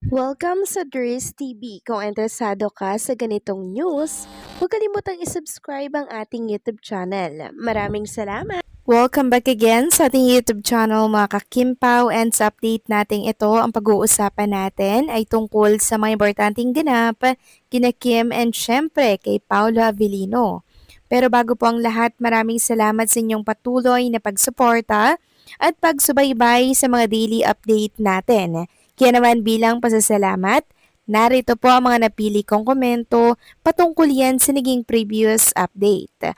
Welcome sa Dries TV. Kung interesado ka sa ganitong news, huwag kalimutang isubscribe ang ating YouTube channel. Maraming salamat! Welcome back again sa ating YouTube channel mga kakimpaw, and sa update natin ito, ang pag-uusapan natin ay tungkol sa mga importanteng ganap kina Kim and syempre kay Paolo Avellino. Pero bago po ang lahat, maraming salamat sa inyong patuloy na pagsuporta at pagsubaybay sa mga daily update natin. Kaya naman bilang pasasalamat, narito po ang mga napili kong komento patungkol yan sa naging previous update.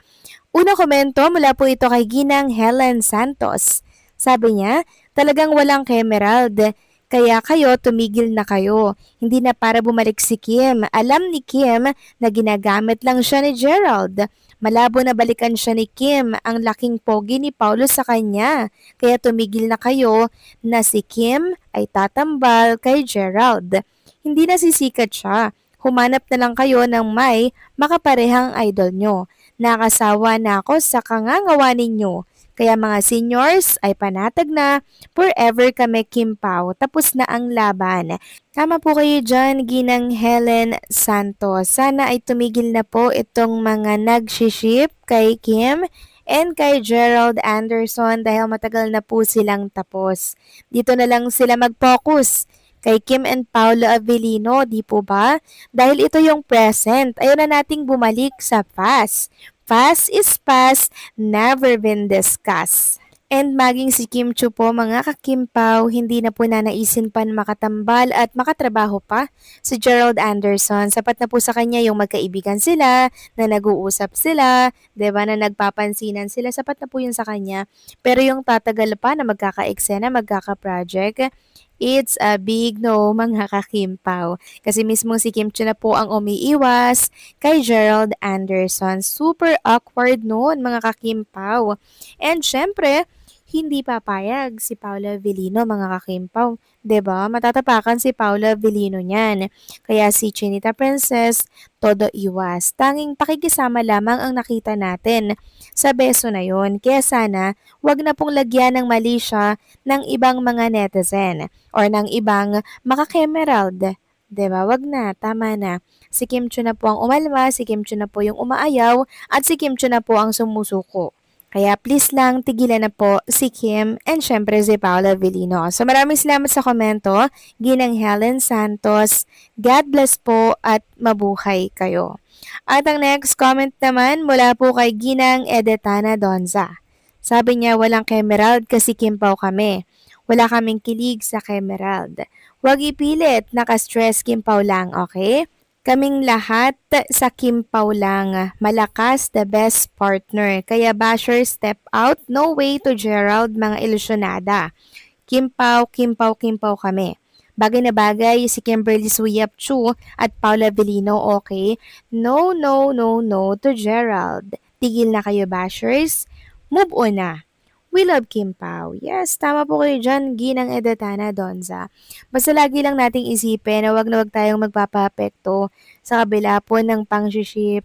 Una komento mula po ito kay Ginang Helen Santos. Sabi niya, talagang walang Kemerald. Kaya kayo, tumigil na kayo. Hindi na para bumalik si Kim. Alam ni Kim na ginagamit lang siya ni Gerald. Malabo na balikan siya ni Kim. Ang laking pogi ni Paulo sa kanya. Kaya tumigil na kayo na si Kim ay tatambal kay Gerald. Hindi na sisikat siya. Humanap na lang kayo ng may makaparehang idol nyo. Nakasawa na ako sa kangangawa ninyo. Kaya mga seniors ay panatag na, forever kami Kim Pao, tapos na ang laban. Tama po kayo dyan, Ginang Helen Santos. Sana ay tumigil na po itong mga nag-ship kay Kim and kay Gerald Anderson dahil matagal na po silang tapos. Dito na lang sila mag-focus kay Kim and Paolo Avellino, di po ba? Dahil ito yung present, ayaw na nating bumalik sa past. Past is past, never been discussed. And maging si Kim Chu po mga kakimpaw, hindi na po nanaisin pa na makatambal at makatrabaho pa si Gerald Anderson. Sapat na po sa kanya yung magkaibigan sila, na nag-uusap sila, 'di ba, na nagpapansinan sila, sapat na po yun sa kanya. Pero yung tatagal pa na magkaka-eksena, magkaka-project, it's a big no mga kakimpaw. Kasi mismo si Kim Chu na po ang umiiwas kay Gerald Anderson. Super awkward noon mga kakimpaw. And syempre, hindi papayag si Paula Avellino mga kakimpaw. 'Di ba? Matatapakan si Paula Avellino niyan. Kaya si Chinita Princess, todo iwas. Tanging pakikisama lamang ang nakita natin sa beso na yon. Kaya sana, wag na pong lagyan ng mali siya ng ibang mga netizen or ng ibang makakemerald. 'Di ba? Wag na, tama na. Si Kim Chu na po ang umalma, si Kim Chu na po yung umaayaw, at si Kim Chu na po ang sumusuko. Kaya please lang, tigilan na po si Kim and syempre si Paula Avellino. So maraming salamat sa komento, Ginang Helen Santos. God bless po at mabuhay kayo. At ang next comment naman mula po kay Ginang Edetana Donza. Sabi niya, walang Kemerald kasi Kimpaw kami. Wala kaming kilig sa Kemerald. Huwag ipilit, naka-stress Kimpaw lang, okay? Kaming lahat sa Kimpaw lang, malakas, the best partner. Kaya basher step out, no way to Gerald, mga ilusyonada. Kimpaw, Kimpaw, Kimpaw kami. Bagay na bagay si Kimberly Suyap Chu at Paula Avellino, okay? No, no, no, no to Gerald. Tigil na kayo bashers. Move on na. We love Kim Pao. Yes, tama po kayo dyan, Ginang Edetana Donza. Basta lagi lang nating isipin na wag tayong magpapapekto sa kabila po ng pang-ship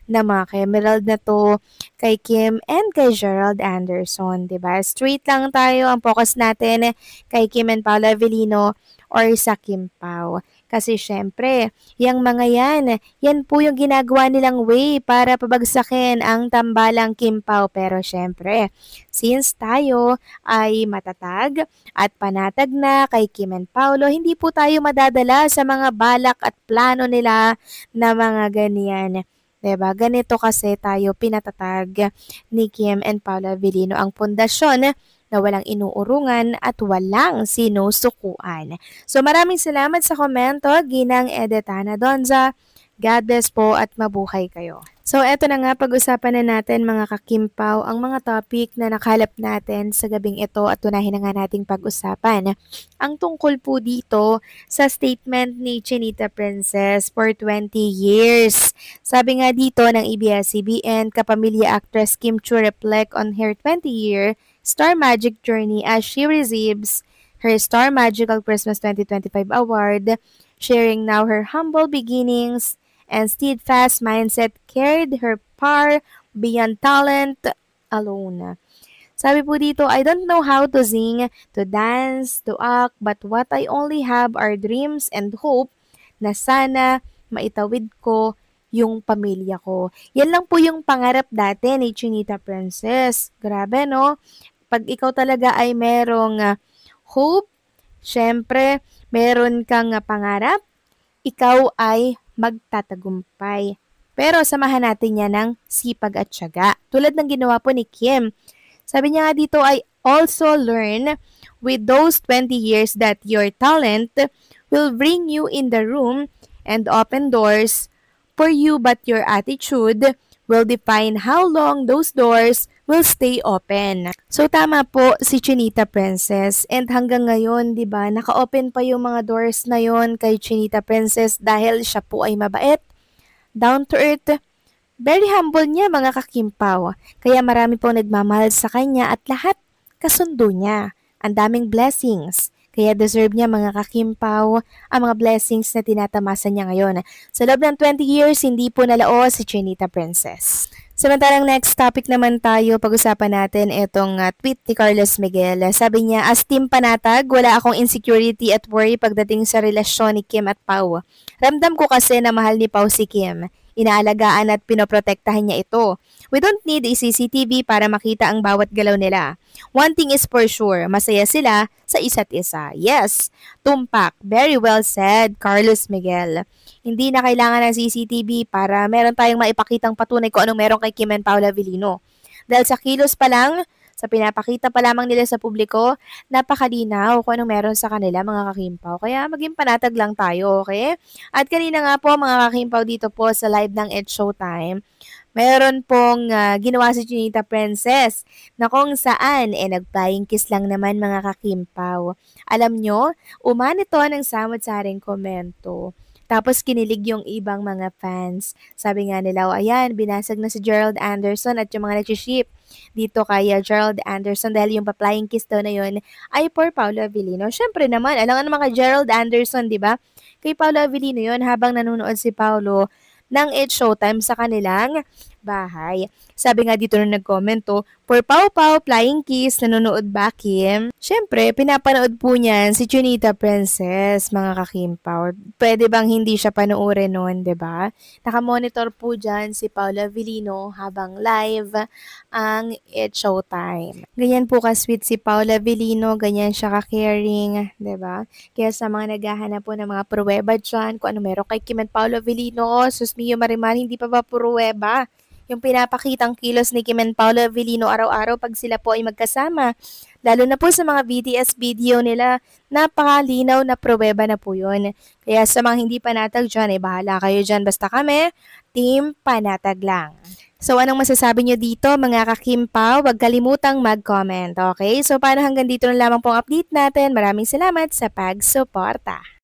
na mga Kemerald na to kay Kim and kay Gerald Anderson. 'Di ba? Straight lang tayo, ang focus natin kay Kim and Paula Avellino or sa Kim Pao. Kasi syempre, yung mga yan po yung ginagawa nilang way para pabagsakin ang tambalang Kim Pao. Pero syempre, since tayo ay matatag at panatag na kay Kim and Paolo, hindi po tayo madadala sa mga balak at plano nila na mga ganyan. 'Diba? Ganito kasi tayo pinatatag ni Kim and Paolo Avellino, ang pundasyon na walang inuurungan at walang sinusukuan. So maraming salamat sa komento, Ginang Edetana Donza. God bless po at mabuhay kayo. So eto na nga, pag-usapan na natin mga kakimpaw ang mga topic na nakalap natin sa gabing ito at tunahin na nga nating pag-usapan. Ang tungkol po dito sa statement ni Chinita Princess for 20 years. Sabi nga dito ng ABS-CBN, kapamilya actress Kim Chu reflect on her 20-year Star Magic journey as she receives her Star Magical Christmas 2025 award, sharing now her humble beginnings and steadfast mindset carried her far beyond talent alone. Sabi po dito, I don't know how to sing, to dance, to act, but what I only have are dreams and hope na sana maitawid ko yung pamilya ko. Yan lang po yung pangarap dati ni Chinita Princess. Grabe, no? Pag ikaw talaga ay merong hope, syempre, meron kang pangarap, ikaw ay magtatagumpay. Pero samahan natin yan ng sipag at tiyaga. Tulad ng ginawa po ni Kim. Sabi niya nga dito, I also learn with those 20 years that your talent will bring you in the room and open doors for you, but your attitude will define how long those doors will stay open. So tama po si Chinita Princess, and hanggang ngayon, 'di ba, naka-open pa yung mga doors na yon kay Chinita Princess dahil siya po ay mabait, down to earth, very humble niya mga kakimpaw. Kaya marami pong nagmamahal sa kanya at lahat kasundo niya. Ang daming blessings. Kaya deserve niya mga kakimpaw ang mga blessings na tinatamasa niya ngayon. Sa loob ng 20 years, hindi po nalao si Chinita Princess. Samantalang next topic naman tayo, pag-usapan natin itong tweet ni Carlos Miguel. Sabi niya, as team panatag, wala akong insecurity at worry pagdating sa relasyon ni Kim at Pau. Ramdam ko kasi na mahal ni Pau si Kim. Inaalagaan at pinoprotektahan niya ito. We don't need a CCTV para makita ang bawat galaw nila. One thing is for sure, masaya sila sa isa't isa. Yes, tumpak. Very well said, Carlos Miguel. Hindi na kailangan ng CCTV para meron tayong maipakitang patunay kung anong meron kay Kim and Paula Avellino. Dahil sa kilos pa lang, sa pinapakita pa lamang nila sa publiko, napakalinaw kung anong meron sa kanila mga kakimpaw. Kaya maging panatag lang tayo, okay? At kanina nga po mga kakimpaw dito po sa live ng It's Showtime, meron pong ginawa si Chinita Princess na kung saan nag-flying kiss lang naman mga kakimpaw. Alam nyo, umano to ng samot-saring komento. Tapos kinilig yung ibang mga fans. Sabi nga nila, ayan, binasag na si Gerald Anderson at yung mga nag-ship dito kay Gerald Anderson dahil yung pa-flying kiss daw na yun ay for Paula Avellino. Syempre naman, alam nga naman kay Gerald Anderson, di ba? Kay Paula Avellino yun habang nanonood si Paulo ng It's Showtime sa kanilang bahay. Sabi nga dito nung nag-commento, for Pau Pau, flying kiss, nanonood ba Kim? Syempre, pinapanood po niyan si Chinita Princess, mga kakimpaw. Pwede bang hindi siya panoorin nun, 'di ba? Naka-monitor po dyan si Paula Avellino habang live ang It's Showtime. Ganyan po ka-sweet si Paula Avellino, ganyan siya ka-caring, 'di ba? Kaya sa mga naghahanap po ng mga pruweba dyan, kung ano meron kay Kim at Paula Avellino, sus mio Marimar, hindi pa ba pruweba? Yung pinapakitang kilos ni Kim and Paula Avellino araw-araw pag sila po ay magkasama. Lalo na po sa mga BTS video nila, napakalinaw na pruweba na po yun. Kaya sa mga hindi panatag dyan, bahala kayo dyan. Basta kami, team panatag lang. So anong masasabi nyo dito mga kakimpaw? Huwag kalimutang mag-comment, okay? So paano hanggang dito na lamang pong update natin. Maraming salamat sa pagsuporta.